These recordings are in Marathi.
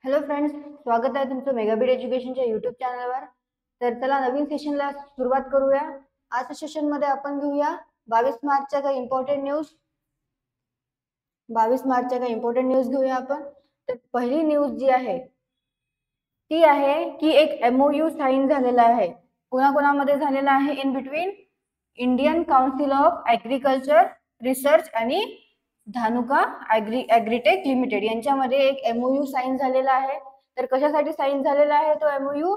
हॅलो फ्रेंड्स, स्वागत आहे तुमचं मेगाबीट एज्युकेशनच्या यूट्यूब चॅनलवर. तर चला नवीन सेशनला सुरुवात करूया. आजच्या सेशनमध्ये आपण घेऊया 22 मार्चच्या काही इम्पॉर्टंट न्यूज. 22 मार्चच्या काही इम्पॉर्टंट न्यूज घेऊया आपण. तर पहिली न्यूज जी आहे ती आहे की एक MOU साइन झालेला आहे. कोणाकोणामध्ये झालेला आहे? In between Indian council of agriculture research आणि धानुका ॲग्रीटेक लिमिटेड यांच्यामध्ये एक MOU साइन झालेला आहे. तर कशासाठी साइन झालेला आहे तो MOU?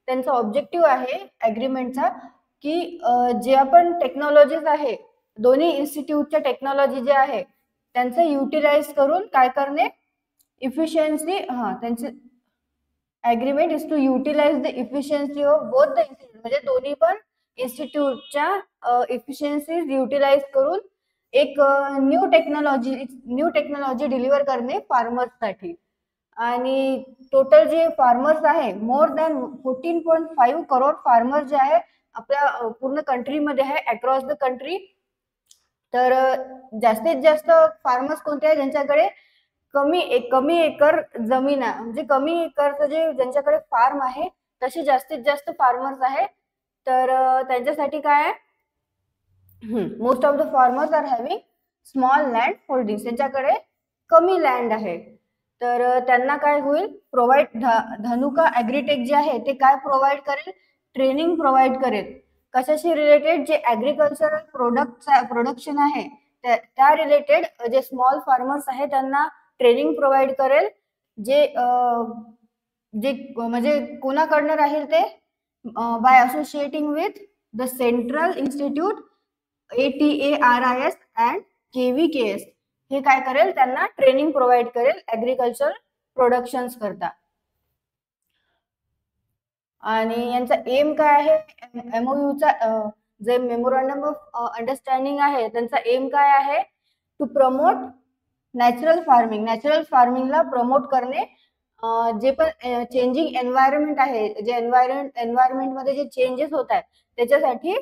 त्यांचा ऑब्जेक्टिव्ह आहे ॲग्रीमेंटचा की जे आपण टेक्नॉलॉजीज आहे, दोन्ही इन्स्टिट्यूटच्या टेक्नॉलॉजी जे आहे त्यांचं युटिलाइज करून काय करणे, इफिशियन्सी. त्यांचे agreement is to utilize the efficiency of both the institute, म्हणजे दोन्ही पण इन्स्टिट्यूटच्या इफिशियन्सीज युटिलाइज करून एक न्यू टेक्नॉलॉजी डिलिव्हर करणे फार्मर्ससाठी. आणि टोटल जे फार्मर्स आहे, मोर दॅन 14.5 करोड फार्मर्स जे आहे आपल्या पूर्ण कंट्रीमध्ये आहे, अक्रॉस द कंट्री. तर जास्तीत जास्त फार्मर्स कोणते आहे? ज्यांच्याकडे कमी एकर जमीन आहे, म्हणजे कमी एकरचं जे ज्यांच्याकडे फार्म आहे तसे जास्तीत जास्त फार्मर्स आहे. तर त्यांच्यासाठी काय आहे, most of the farmers are having small land holding, त्यांच्याकडे कमी लँड आहे. तर त्यांना काय होईल, प्रोव्हाइड धानुका ॲग्रीटेक जे आहे ते काय प्रोव्हाइड करेल? ट्रेनिंग प्रोव्हाइड करेल. कशाशी रिलेटेड? जे ॲग्रिकल्चरल प्रोडक्शन आहे त्या रिलेटेड जे स्मॉल फार्मर्स आहे त्यांना ट्रेनिंग प्रोव्हाइड करेल. जे म्हणजे कोणाकडनं राहील ते? By associating with the central institute ATARIS and KVKS. हे काय करेल? त्यांना ट्रेनिंग प्रोव्हाइड करेल ॲग्रिकल्चर प्रोडक्शन्स करता. आणि यांचा एम काय आहे? MOUचा जे मेमोरंडम ऑफ अंडरस्टँडिंग आहे त्यांचा एम काय आहे? टू प्रमोट नॅचरल फार्मिंगला प्रमोट करणे. जे पण चेंजिंग एन्व्हायरमेंट आहे, जे एन्व्हायरमेंटमध्ये जे चेंजेस होत आहेत त्याच्यासाठी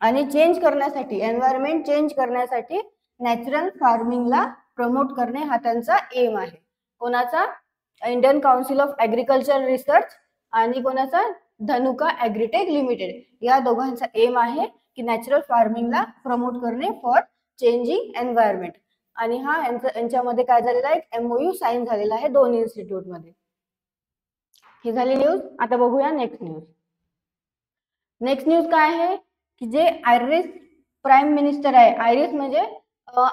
आणि एन्व्हायरमेंट चेंज करण्यासाठी नॅचरल फार्मिंगला प्रमोट करणे हा त्यांचा एम आहे. कोणाचा? Indian council of agriculture research आणि कोणाचा? Dhanuka agritech limited. या दोघांचा एम आहे की नॅचरल फार्मिंगला प्रमोट करणे फॉर चेंजिंग एन्व्हायरमेंट. आणि हा यांच्यामध्ये काय झालेला आहे? एक MOU साइन झालेला आहे दोन्ही इन्स्टिट्यूटमध्ये. ही झाली न्यूज. आता बघूया नेक्स्ट न्यूज काय आहे की जे आयरिश प्राईम मिनिस्टर आहे, आयरिश म्हणजे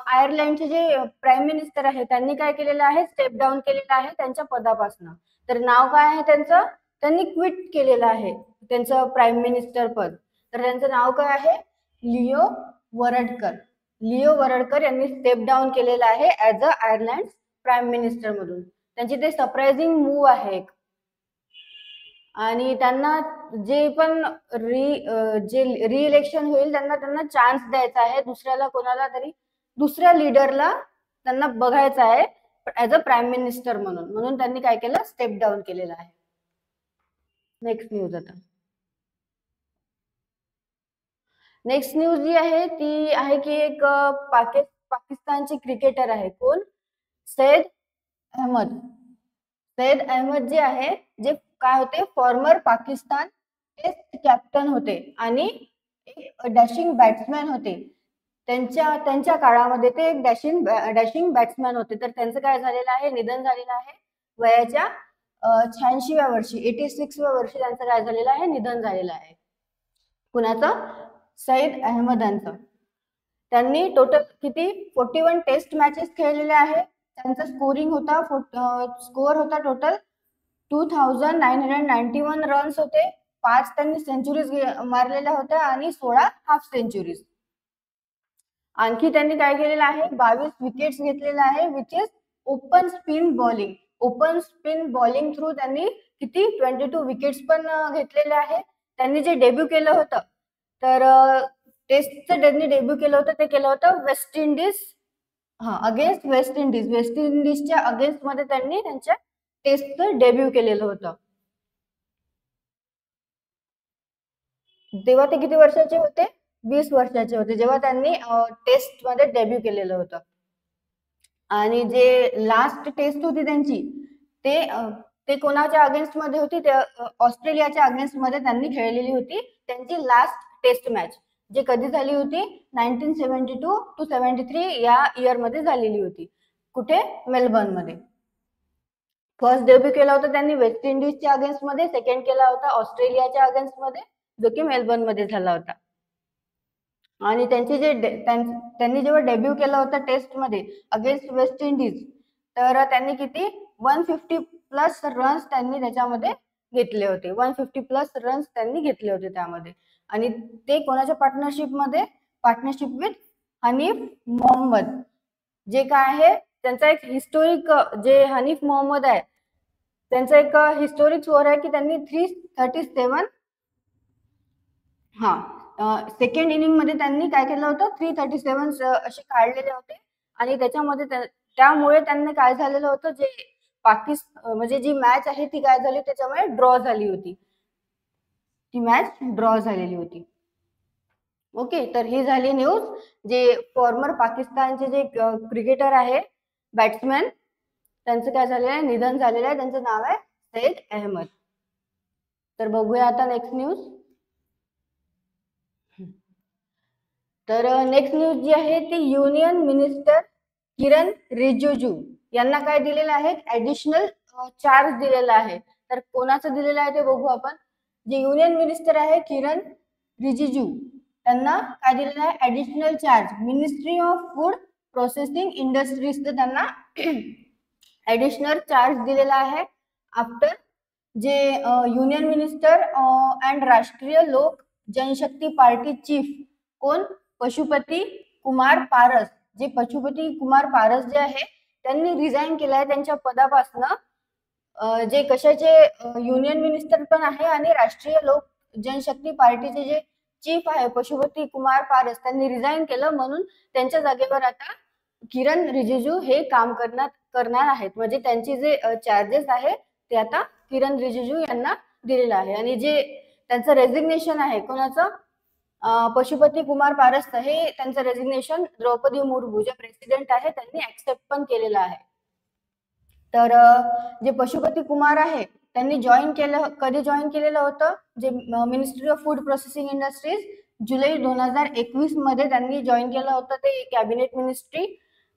आयर्लंडचे जे प्राईम मिनिस्टर आहे त्यांनी काय केलेलं आहे? स्टेप डाऊन केलेलं आहे त्यांच्या पदापासून. तर नाव काय आहे त्यांचं? त्यांनी क्विट केलेलं आहे त्यांचं प्राईम मिनिस्टर पद. तर त्यांचं नाव काय आहे? लिओ वरडकर यांनी स्टेप डाऊन केलेलं आहे as a Ireland prime minister मधून. त्यांची ते सरप्राइझिंग मूव्ह आहे. आणि त्यांना जे पण रिइलेक्शन होईल त्यांना चान्स द्यायचा आहे, कोणाला तरी दुसऱ्या लीडरला त्यांना बघायचं आहे ऍज अ प्राईम मिनिस्टर म्हणून त्यांनी काय केलं? स्टेप डाऊन केलेलं आहे. Next news. आता नेक्स्ट न्यूज जी आहे ती आहे की एक पाकिस्तानचे क्रिकेटर आहे. कोण? सैयद अहमद जे आहे, जे काय होते? फॉर्मर पाकिस्तान टेस्ट कॅप्टन होते आणि एक डॅशिंग बॅट्समॅन होते. त्यांच्या काळामध्ये ते एक डॅशिंग बॅट्समॅन होते. तर त्यांचं काय झालेलं आहे? निधन झालेलं आहे वयाच्या 86व्या वर्षी, 86व्या वर्षी त्यांचं काय झालेलं आहे? निधन झालेलं आहे. कुणाचं? सईद अहमदांचं. त्यांनी टोटल किती? 41 टेस्ट मॅचेस खेळलेले आहे. त्यांचा स्कोअर होता टोटल 2991 रन्स होते. 5 त्यांनी सेंचुरीज मारलेल्या होत्या आणि 16 हाफ सेंचुरीज. आणखी त्यांनी काय केलेलं आहे? 22 विकेट्स घेतलेले आहे which is open spin bowling through त्यांनी किती? 22 विकेट्स पण घेतलेले आहे. त्यांनी जे डेब्यू केलं होतं, तर टेस्टचं त्यांनी डेब्यू केलं होतं, ते केलं होतं वेस्ट इंडिजच्या अगेन्स्ट मध्ये त्यांनी त्यांच्या टेस्टचं डेब्यू केलेलं होतं. तेव्हा ते किती वर्षाचे होते? 20 वर्षाचे होते जेव्हा त्यांनी टेस्ट मध्ये डेब्यू केलेलं होतं. आणि जे लास्ट टेस्ट होती त्यांची ते कोणाच्या अगेन्स्ट मध्ये होती, ते ऑस्ट्रेलियाच्या अगेन्स्ट मध्ये त्यांनी खेळलेली होती त्यांची लास्ट टेस्ट मॅच, जी कधी झाली होती 1972 to 73 या इयर मध्ये झालेली होती. कुठे? मेलबर्न मध्ये. फर्स्ट डेब्यू केला होता त्यांनी वेस्ट इंडिजच्या अगेन्स्ट मध्ये, सेकंड केला होता ऑस्ट्रेलियाच्या अगेन्स्ट मध्ये, जो की मेलबर्न मध्ये झाला होता. आणि त्यांनी जेव्हा डेब्यू केला होता टेस्ट मध्ये अगेन्स्ट वेस्ट इंडिज, तर त्यांनी किती 150 प्लस रन्स त्यांनी त्याच्यामध्ये घेतले होते. 150 प्लस रन्स त्यांनी घेतले होते त्यामध्ये. आणि ते कोणाच्या पार्टनरशिप विथ हनीफ मोहम्मद, जे काय आहे त्यांचा एक हिस्टोरिक, जे हनीफ मोहम्मद आहे त्यांचा एक हिस्टोरिक स्कोर आहे की त्यांनी 337 सेकंड इनिंग मध्ये त्यांनी काय केलं होतं 337 असे काढलेले होते. आणि त्याच्यामध्ये त्यामुळे त्यांना काय झालेलं होतं, जे पाकिस्तान म्हणजे जी मॅच आहे ती काय झाली, त्याच्यामुळे ड्रॉ झाली होती, ती मॅच ड्रॉ झालेली होती. ओके, तर ही झाली न्यूज. जे फॉर्मर पाकिस्तानचे जे क्रिकेटर आहे, बॅट्समॅन, त्यांचं काय झालेलं आहे, निधन झालेलं आहे. त्यांचं नाव आहे सैद अहमद. तर बघूया आता नेक्स्ट न्यूज. तर नेक्स्ट न्यूज जी आहे ती युनियन मिनिस्टर किरण रिजिजू यांना काय दिलेलं आहे, ऍडिशनल चार्ज दिलेला आहे. तर कोणाचं दिलेलं आहे ते बघू आपण. जे युनियन मिनिस्टर आहे किरण रिजिजू, त्यांना काय दिलेलं आहे, additional charge. Ministry of food processing industries त्यांना ऍडिशनल चार्ज दिलेला आहे. आफ्टर जे युनियन मिनिस्टर अँड राष्ट्रीय लोक जनशक्ती पार्टी चीफ कोण, पशुपती कुमार पारस, जे पशुपती कुमार पारस जे आहे त्यांनी रिझाईन केलं आहे त्यांच्या पदापासून. जे कशाचे युनियन मिनिस्टर पण आहे आणि राष्ट्रीय लोक जनशक्ती पार्टीचे जे चीफ आहे पशुपती कुमार पारस, त्यांनी रिझाईन केलं. म्हणून त्यांच्या जागेवर आता किरण रिजिजू हे काम करणार आहेत. म्हणजे त्यांचे जे चार्जेस आहे ते आता किरण रिजिजू यांना दिलेलं आहे. आणि जे त्यांचं रेझिग्नेशन आहे, कोणाचं, पशुपती कुमार पारस, हे त्यांचं रेझिग्नेशन द्रौपदी मुर्मू जे प्रेसिडेंट आहे त्यांनी ऍक्सेप्ट पण केलेलं आहे. तर जे पशुपती कुमार आहे त्यांनी कधी जॉईन केलेलं होतं, जे ministry of food processing industries जुलै 2021 मध्ये त्यांनी जॉईन केलं होतं ते कॅबिनेट मिनिस्ट्री.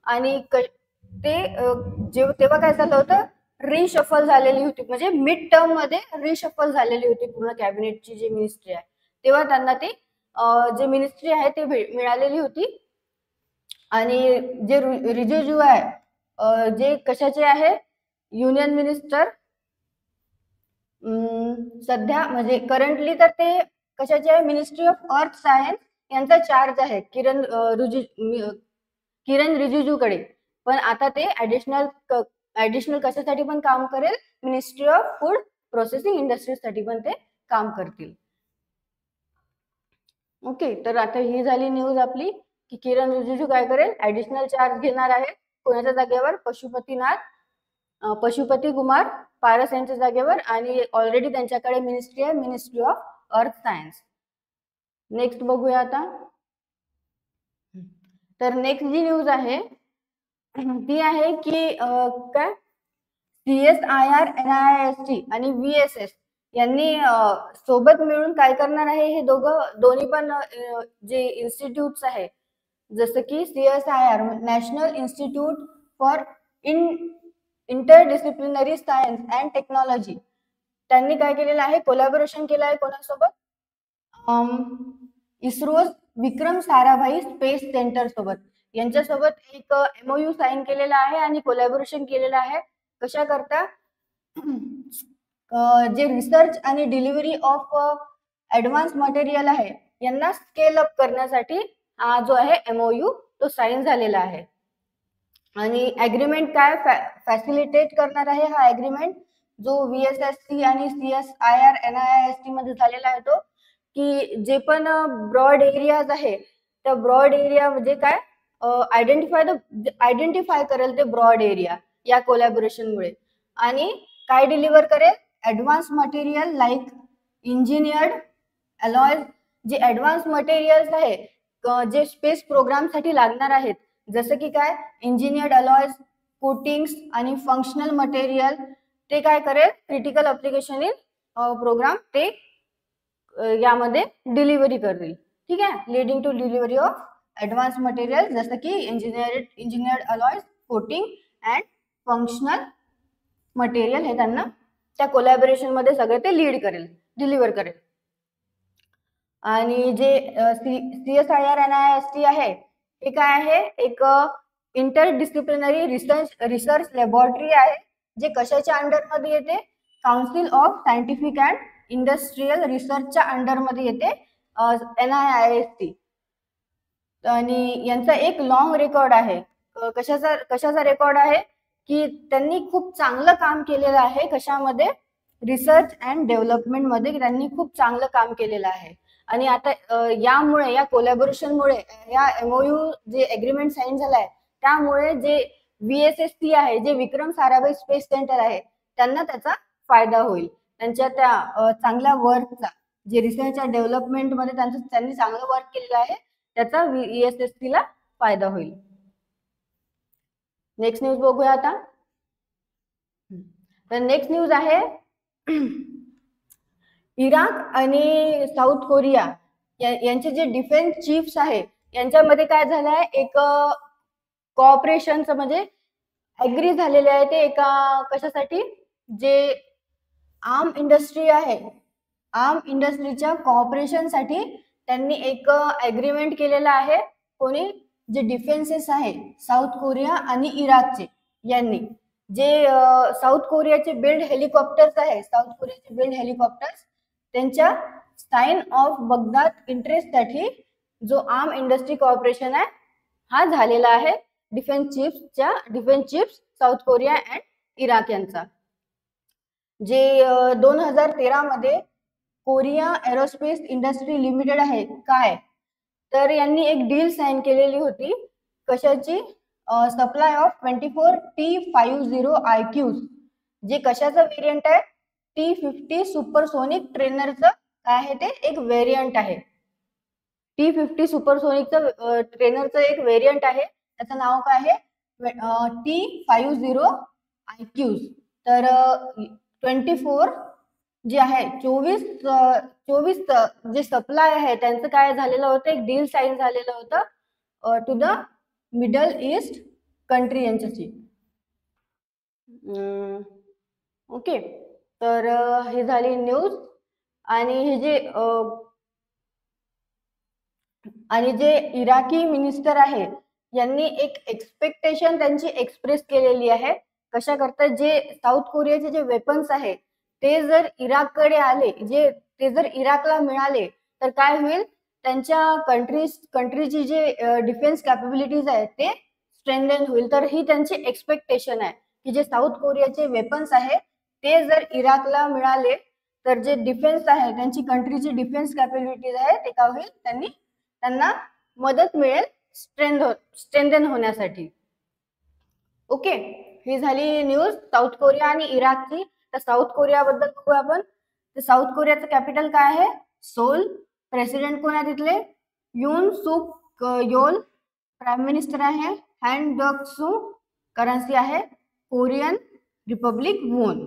आणि तेव्हा काय झालं होतं, रिशफल झालेली होती, म्हणजे मिड टर्म मध्ये रिशफल झालेली होती पूर्ण कॅबिनेटची जी मिनिस्ट्री आहे. तेव्हा त्यांना ते जे मिनिस्ट्री आहे ते मिळालेली होती. आणि जे रिजिजू आहे जे कशाचे आहे, युनियन मिनिस्टर, सध्या म्हणजे करंटली तर ते कशाचे आहे, मिनिस्ट्री ऑफ अर्थ सायन्स यांचा चार्ज आहे किरण रिजिजूकडे. पण आता ते ऍडिशनल कशासाठी पण काम करेल, ministry of food processing industries साठी पण ते काम करतील. ओके, तर आता ही झाली न्यूज आपली की किरण रिजिजू काय करेल, ऍडिशनल चार्ज घेणार आहे. कोणाच्या जागेवर, पशुपती कुमार पारस यांच्या जागेवर. आणि ऑलरेडी त्यांच्याकडे मिनिस्ट्री आहे, ministry of earth science. Next बघूया आता. तर नेक्स्ट जी न्यूज आहे ती आहे की काय, CSIR, NIST आणि VSS यांनी सोबत मिळून काय करणार आहे, हे दोन्ही पण जे इन्स्टिट्यूट्स आहे, जसं की CSIR national institute for interdisciplinary science and technology, त्यांनी काय केलेलं आहे, कोलॅबोरेशन केलं आहे कोणासोबत, इस्रो विक्रम साराभाई स्पेस सेंटर सोबत. यांच्यासोबत एक MOU साइन केलेला आहे आणि कोलॅबोरेशन केलेलं आहे. कशा करता, जे रिसर्च आणि डिलिव्हरी ऑफ ऍडव्हान्स मटेरियल आहे यांना स्केल अप करण्यासाठी हा जो आहे MOU तो साइन झालेला आहे. आणि ऍग्रीमेंट काय फॅसिलिटेट करणार आहे, हा ऍग्रीमेंट जो VSSC आणि CSIR NIST मध्ये झालेला आहे, तो की जे पण ब्रॉड एरियाज आहे त्या ब्रॉड एरिया म्हणजे काय आयडेंटिफाय करेल ते ब्रॉड एरिया या कोलॅबोरेशनमुळे. आणि काय डिलिव्हर करेल, advance material like engineered alloys, जे ऍडव्हान्स मटेरियल्स आहे जे स्पेस प्रोग्राम साठी लागणार आहेत, जसं की काय इंजिनियर्ड अलॉयज, कोटिंग्स आणि फंक्शनल मटेरियल ते काय करेल, क्रिटिकल अप्लिकेशन इन प्रोग्राम ते यामध्ये डिलिव्हरी करेल. ठीक आहे, leading to delivery of advance material जसं की engineered alloys, coating and functional material हे त्यांना त्या कोलॅबोरेशन मध्ये सगळे ते लीड करेल, डिलिव्हर करेल. आणि जे CSIR NIST आहे हे काय आहे, एक इंटरडिसिप्लिनरी रिसर्च लॅबोरेटरी आहे, जे कशाच्या अंडरमध्ये येते, council of scientific and industrial रिसर्चच्या अंडरमध्ये येते NIST. आणि यांचा एक लॉंग रेकॉर्ड आहे. कशाचा रेकॉर्ड आहे की त्यांनी खूप चांगलं काम केलेलं आहे. कशामध्ये, रिसर्च अँड डेव्हलपमेंट मध्ये त्यांनी खूप चांगलं काम केलेलं आहे. आणि आता यामुळे, या कोलॅबोरेशनमुळे, या MOU जे एग्रीमेंट साईन झालाय त्यामुळे जे VSSC आहे, जे विक्रम साराभाई स्पेस सेंटर आहे, त्यांना त्याचा फायदा होईल. त्यांच्या त्या चांगल्या वर्कचा, जे रिसर्च अँड डेव्हलपमेंट मध्ये त्यांनी चांगलं वर्क केलेलं आहे, त्याचा VSSC ला फायदा होईल. नेक्स्ट न्यूज बघूया आता. तर नेक्स्ट न्यूज आहे इराक आणि साऊथ कोरिया यांचे जे डिफेन्स चीफ्स आहे यांच्यामध्ये काय झालंय, एक कोऑपरेशनचं म्हणजे ऍग्री झालेले आहे ते एका कशासाठी, जे आर्म इंडस्ट्री आहे, आर्म इंडस्ट्रीच्या कोऑपरेशन साठी त्यांनी एक ऍग्रीमेंट केलेला आहे. कोणी, जे डिफेन्सेस आहे साऊथ कोरिया आणि इराकचे यांनी, जे साऊथ कोरियाचे बिल्ड हेलिकॉप्टर्स आहे, साऊथ कोरियाचे बिल्ड हेलिकॉप्टर्स त्यांच्या साइन ऑफ बगदाद इंटरेस्ट साठी जो आर्म इंडस्ट्री कोऑपरेशन आहे हा झालेला आहे defence chiefs south Korea and Iraq यांचा. जे 2013 मध्ये कोरिया एरोस्पेस इंडस्ट्री लिमिटेड आहे काय, तर यांनी एक डील साइन केलेली होती. कशाची, सप्लाय ऑफ 24 T50 IQs, जे कशाचं व्हेरियंट आहे, T50 सुपरसोनिक ट्रेनरचं काय आहे ते एक व्हेरियंट आहे. T50 सुपरसोनिकचं ट्रेनरचं एक व्हेरियंट आहे, त्याचं नाव काय आहे, T50 IQs. तर 24 जे आहे 24 जे सप्लाय आहे त्यांचं काय झालेलं होतं, एक डील साइन झालेलं होतं to the middle east country यांच्याशी. ओके, तर ही झाली न्यूज. आणि हे जे इराकी मिनिस्टर आहे यांनी एक एक्सपेक्टेशन त्यांची एक्सप्रेस केलेली आहे. कशा करता, जे साऊथ कोरियाचे जे वेपन्स आहे ते जर इराककडे आले, ते जर इराकला मिळाले तर काय होईल, त्यांच्या कंट्रीची जे डिफेन्स कॅपेबिलिटीज आहे ते स्ट्रेंथन होईल. तर ही त्यांची एक्सपेक्टेशन आहे की जे साऊथ कोरियाचे वेपन्स आहे ते जर इराकला मिळाले तर जे डिफेन्स आहे, त्यांची कंट्रीची डिफेन्स कॅपेबिलिटीज आहे ते काय होईल, त्यांना मदत मिळेल स्ट्रेंथन होण्यासाठी. ओके, ही झाली न्यूज साऊथ कोरिया आणि इराकची. तर साऊथ कोरियाबद्दल बघू आपण. तर साऊथ कोरियाचं कॅपिटल काय आहे, सोल. प्रेसिडेंट कोण आहे तिथले, युन सुक योल. प्राईम मिनिस्टर आहे हॅन डक सू. करन्सी आहे कोरियन रिपब्लिक वॉन.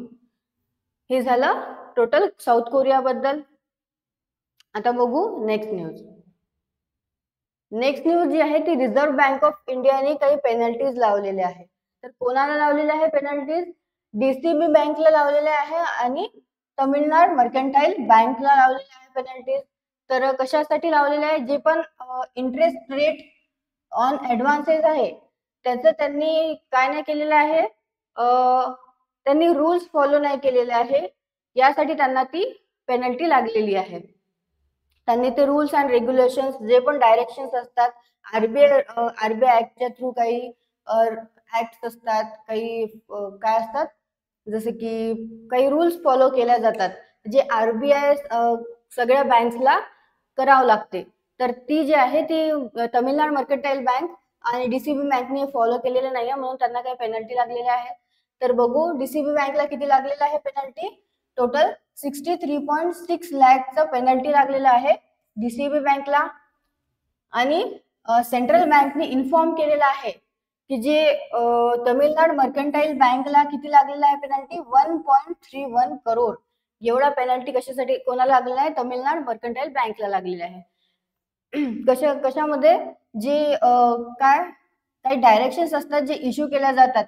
हे झालं टोटल साऊथ कोरिया बद्दल. आता बघू नेक्स्ट न्यूज. नेक्स्ट न्यूज जी आहे ती रिझर्व्ह बँक ऑफ इंडियाने काही पेनल्टीज लावलेल्या आहे. तर कोणाला लावलेल्या आहे पेनल्टीज, DCB बँकला लावलेल्या आहे आणि तमिळनाड मर्कंटाईल बँकला लावलेल्या आहे पेनल्टीज. तर कशासाठी लावलेल्या आहे, जे पण इंटरेस्ट रेट ऑन ऍडव्हान्सेस आहे त्याचं त्यांनी काय नाही केलेलं आहे, त्यांनी रूल्स फॉलो नाही केलेले आहे, यासाठी त्यांना ती पेनल्टी लागलेली आहे. त्यांनी ते रूल्स अँड रेग्युलेशन्स, जे पण डायरेक्शन्स असतात, आरबीआय ऍक्टच्या थ्रू काही ऍक्ट असतात, काही काय असतात, जसे की काही रूल्स फॉलो केल्या जातात, जे आरबीआय सगळ्या बँक्सला करावं लागते. तर ती जी आहे ती तमिळनाड मर्कंटाईल बँक आणि DCB बँकने फॉलो केलेलं नाही, म्हणून त्यांना काही पेनल्टी लागलेल्या आहे. तर बघू DCB बँकला किती लागलेलं आहे पेनल्टी. टोटल 63.6 लाखचं पेनल्टी लागलेलं आहे DCB बँकला. आणि सेंट्रल बँकने इन्फॉर्म केलेलं आहे की जे तमिळनाड मर्कंटाईल बँकला किती लागलेला आहे पेनल्टी, 1.31 करोड एवढा पेनल्टी कशासाठी कोणाला लागलेला आहे, तमिळनाड मर्कंटाईल बँकला लागलेला आहे. कशामध्ये जे काय काही डायरेक्शन्स असतात जे इश्यू केल्या जातात,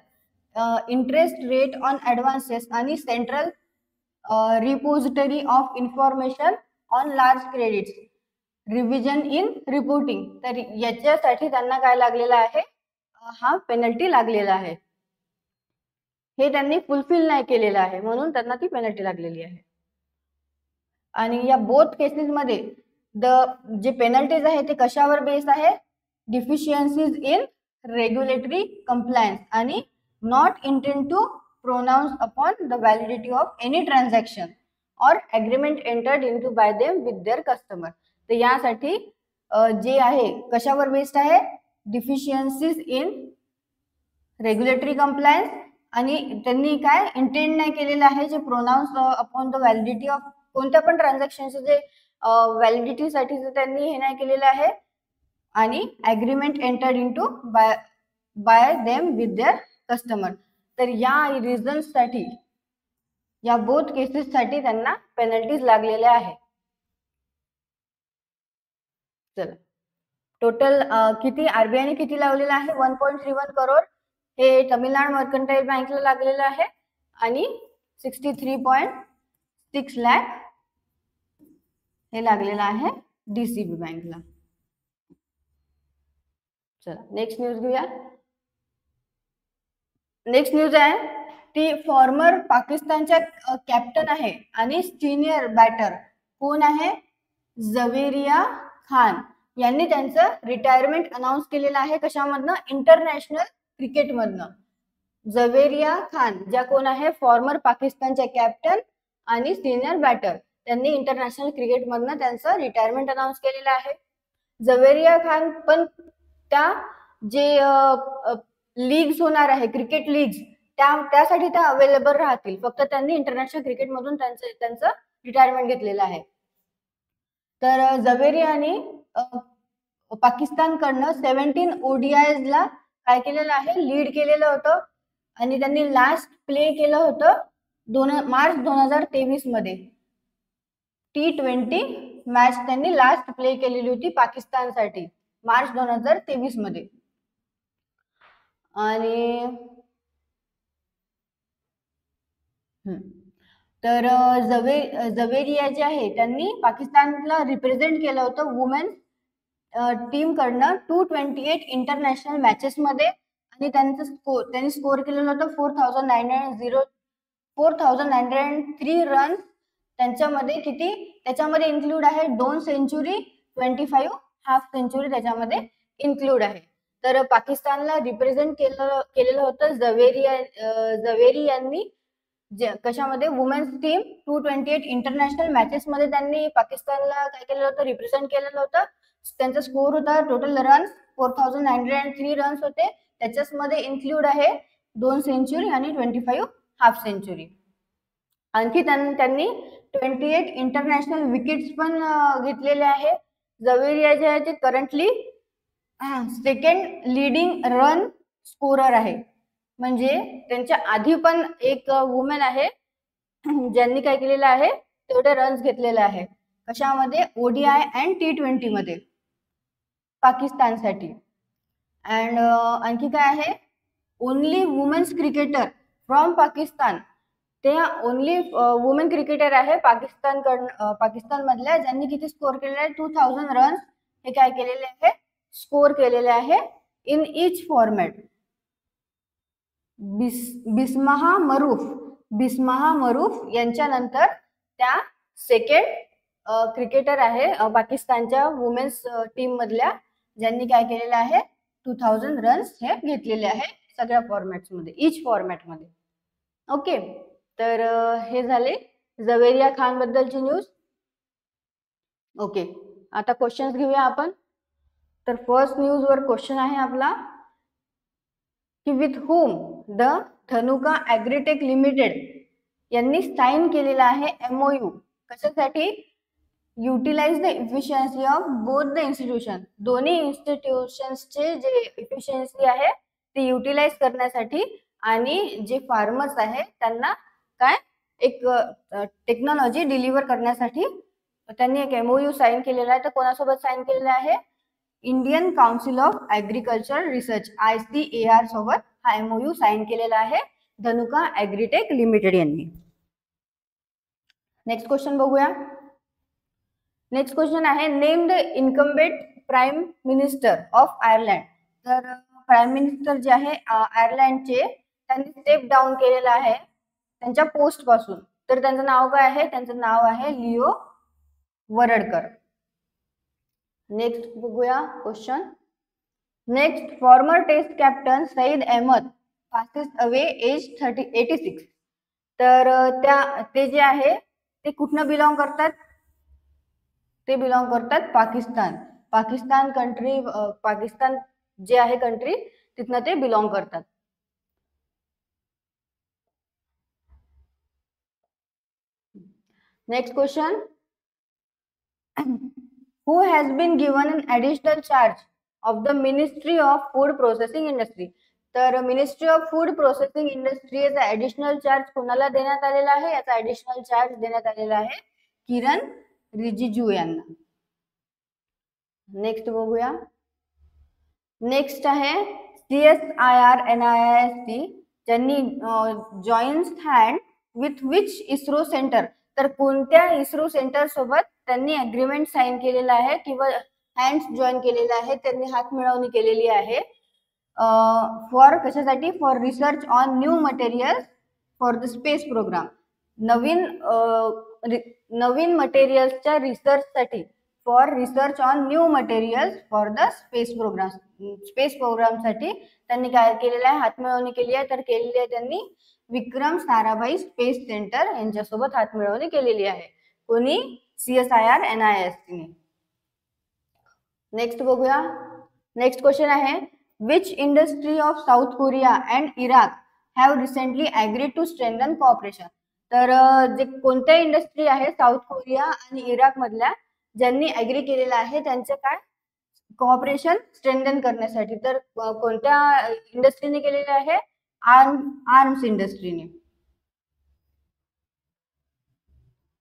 इंटरेस्ट रेट ऑन ऍडव्हान्सेस आणि central repository of information on large credits, revision in reporting, तर याच्यासाठी त्यांना काय लागलेला आहे, हा पेनल्टी लागलेला आहे. हे त्यांनी फुलफिल नाही केलेलं आहे म्हणून त्यांना ती पेनल्टी लागलेली आहे. आणि या बोथ केसेस मध्ये जे पेनल्टीज आहे ते कशावर बेस आहे, डिफिशियन्सीज इन रेग्युलेटरी कंप्लायन्स आणि not intend to pronounce upon the validity of any transaction or agreement entered into by them with their customer. तर यासाठी जे आहे कशावर बेस्ड आहे, डिफिशियन्सीज इन रेग्युलेटरी कंप्लायन्स आणि त्यांनी काय इंटेंड नाही केलेलं आहे जे pronounce upon the validity of कोणत्या पण ट्रान्झॅक्शनचं जे व्हॅलिडिटीसाठी त्यांनी हे नाही केलेलं आहे, आणि agreement entered into by them with their customer. तर या रिझन्स साठी या बोथ केसेस साठी त्यांना पेनल्टीज लागलेल्या आहे. चला टोटल किती आरबीआयने किती लावलेलं आहे, 1.31 करोड हे तमिळनाड मर्कंटाईल बँकला लागलेलं आहे आणि 63.6 लाख हे लागलेलं आहे डीसीबी बँकला. चला नेक्स्ट न्यूज घेऊया. नेक्स्ट न्यूज आहे ती फॉर्मर पाकिस्तानच्या कॅप्टन आहे आणि सिनियर बॅटर कोण आहे, जवेरिया खान यांनी त्यांचं रिटायरमेंट अनाऊन्स केलेलं आहे. कशामधनं, इंटरनॅशनल क्रिकेटमधनं. जवेरिया खान ज्या कोण आहे फॉर्मर पाकिस्तानच्या कॅप्टन आणि सिनियर बॅटर, त्यांनी इंटरनॅशनल क्रिकेटमधनं त्यांचं रिटायरमेंट अनाऊन्स केलेलं आहे. जवेरिया खान पण त्या जे लीग्स होणार आहे क्रिकेट लीग्स त्यासाठी त्या अवेलेबल राहतील, फक्त त्यांनी इंटरनॅशनल क्रिकेटमधून त्यांचं रिटायरमेंट घेतलेलं आहे. तर जवेरियाने पाकिस्तानकडनं 17 ODIs ला काय केलेलं आहे, लीड केलेलं होतं आणि त्यांनी लास्ट प्ले केलं होतं मार्च 2023 मध्ये. T20 मॅच त्यांनी लास्ट प्ले केलेली होती पाकिस्तानसाठी मार्च 2023 मध्ये. आणि तर जवेरिया जे आहे त्यांनी पाकिस्तानला रिप्रेझेंट केलं होतं वुमेन टीम कडनं 228 इंटरनॅशनल मॅचेस मध्ये आणि त्यांनी स्कोर केलेलं होतं 4,903 रन्स. त्यांच्यामध्ये किती, त्याच्यामध्ये इन्क्लूड आहे 2 सेंचुरी, 25 हाफ सेंचुरी त्याच्यामध्ये इन्क्लूड आहे. तर पाकिस्तानला रिप्रेझेंट केलेलं होतं जवेरी यांनी कशामध्ये, वुमेन्स टीम 228 इंटरनॅशनल मॅचेस मध्ये त्यांनी पाकिस्तानला काय केलेलं होतं, रिप्रेझेंट केलेलं होतं. त्यांचा स्कोर होता टोटल रन्स 4,903 रन्स होते. त्याच्यामध्ये इन्क्लूड आहे 2 सेंचुरी आणि 25 हाफ सेंचुरी. आणखी त्यांनी 28 इंटरनॅशनल विकेट्स पण घेतलेले आहे. जवेरिया जे आहे ते currently second leading run scorer आहे. म्हणजे त्यांच्या आधी पण एक वुमेन आहे ज्यांनी काय केलेलं आहे, तेवढे रन्स घेतलेले आहे. कशामध्ये, ODI अँड T20 मध्ये पाकिस्तानसाठी. अँड आणखी काय आहे, only womens cricketer from Pakistan, ते ओनली वुमेन क्रिकेटर आहे पाकिस्तान मधल्या ज्यांनी किती स्कोर केलेले आहे, 2000 रन्स हे काय केलेले आहे, स्कोर केलेले आहे इन इच फॉर्मॅट. बिस्माहा मरूफ यांच्यानंतर त्या सेकंड क्रिकेटर आहे पाकिस्तानच्या वुमेन्स टीम मधल्या ज्यांनी काय केलेलं आहे, 2000 रन्स हे घेतलेले आहे सगळ्या फॉर्मॅट्स मध्ये, इच फॉर्मॅट मध्ये. ओके, तर हे झाले जवेरिया खान बद्दलची न्यूज. ओके, आता क्वेश्चन्स घेऊया आपण. तर फर्स्ट न्यूज वर क्वेश्चन आहे आपला की with whom the Dhanuka agritech limited यांनी साइन केलेला आहे MOU कशासाठी, utilize the efficiency of both the institution. दोन्ही इन्स्टिट्यूशन्सचे जे इफिशियन्सी आहे ते युटिलाइज करण्यासाठी आणि जे फार्मर्स आहे त्यांना काय एक टेक्नॉलॉजी डिलिव्हर करण्यासाठी त्यांनी एक MOU साइन केलेला आहे. तर कोणासोबत साइन केलेला आहे? Indian council of agriculture research ICAR सोबत हा MOU साइन केलेला आहे धनुका ऍग्रीटेक लिमिटेड यांनी. नेक्स्ट क्वेश्चन बघूया. नेक्स्ट क्वेश्चन आहे name the incumbent prime minister of Ireland. तर प्राईम मिनिस्टर जे आहे आयर्लंडचे त्यांनी स्टेप डाऊन केलेला आहे त्यांच्या पोस्ट पासून. तर त्यांचं नाव काय आहे? त्यांचं नाव आहे लिओ वरडकर. नेक्स्ट बघूया question. Next former test captain Saeed Ahmed passes away age 86. तर ते जे आहे ते कुठनं बिलॉंग करतात? ते बिलॉंग करतात पाकिस्तान कंट्री. पाकिस्तान जे आहे कंट्री तिथनं ते बिलॉंग करतात. Next question. Who has been given an additional charge of the Ministry of Food Processing Industry? तर ministry of food processing industry याचा ऍडिशनल चार्ज कोणाला देण्यात आलेला आहे? याचा ऍडिशनल चार्ज देण्यात आलेला आहे किरण रिजिजू यांना. नेक्स्ट बघूया. नेक्स्ट आहे CSIR NIST ज्यांनी joins hand with which ISRO centre. तर कोणत्या इस्रो सेंटर सोबत त्यांनी अग्रीमेंट साइन केलेला आहे किंवा हँड्स जॉईन केलेला आहे, त्यांनी हात मिळवणी केलेली आहे फॉर कशासाठी? For research on new materials for the space program. नवीन मटेरियल्सच्या रिसर्चसाठी for research on new materials for the space program. Space प्रोग्रामसाठी त्यांनी काय केलेलं आहे? हात मिळवणी केली आहे. तर केलेली आहे त्यांनी विक्रम साराभाई स्पेस सेंटर यांच्यासोबत हात मिळवणी केलेली आहे. कोणी? CSIR NIST ने. नेक्स्ट बघूया. नेक्स्ट क्वेश्चन आहे which industry of South Korea and Iraq have recently agreed to strengthen cooperation. तर जे कोणत्या इंडस्ट्री आहे साऊथ कोरिया आणि इराक मधल्या ज्यांनी ॲग्री केलेलं आहे त्यांचं काय? कॉपरेशन स्ट्रेंथन करण्यासाठी. तर कोणत्या इंडस्ट्रीने केलेले आहे? आर्म्स इंडस्ट्रीने.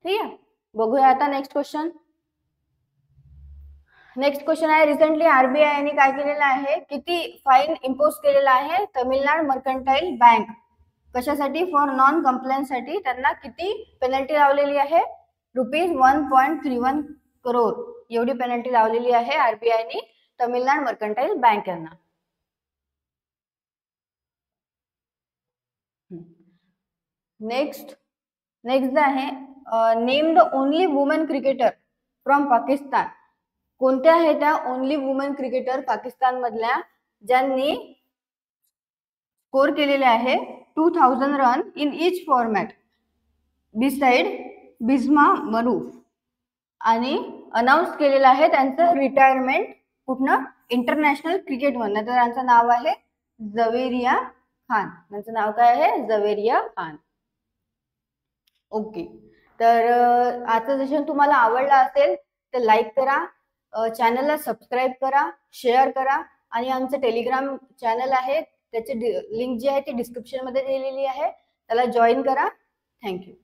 ठीक आहे. बघूया आता नेक्स्ट क्वेश्चन. नेक्स्ट क्वेश्चन आहे रिसेंटली RBI यांनी काय केलेलं आहे? किती फाईन इम्पोज केलेला आहे तमिळनाड मर्कंटाईल बँक कशासाठी? फॉर नॉन कम्प्लायन्स साठी त्यांना किती पेनल्टी लावलेली आहे? ₹1.31 करोड एवढी पेनल्टी लावलेली आहे RBI ने तमिळनाड मर्कंटाईल बँक यांना. नेक्स्ट आहे name the only woman cricketer from Pakistan. कोणत्या आहेत त्या ओनली वुमन क्रिकेटर पाकिस्तान मधल्या ज्यांनी स्कोर केलेले आहे 2000 run in each format beside Bismah Maroof आणि अनाऊन्स केलेलं आहे त्यांचं रिटायरमेंट कुठनं? इंटरनॅशनल क्रिकेट मधनं. तर त्यांचं नाव आहे जवेरिया खान. त्यांचं नाव काय आहे? जवेरिया खान. ओके. तर आजचं सेशन तुम्हाला आवडलं असेल तर लाईक करा, चॅनलला सबस्क्राईब करा, शेअर करा आणि आमचं टेलिग्राम चॅनल आहे त्याची लिंक जी आहे ती डिस्क्रिप्शन मध्ये दिलेली आहे, त्याला जॉईन करा. थँक्यू.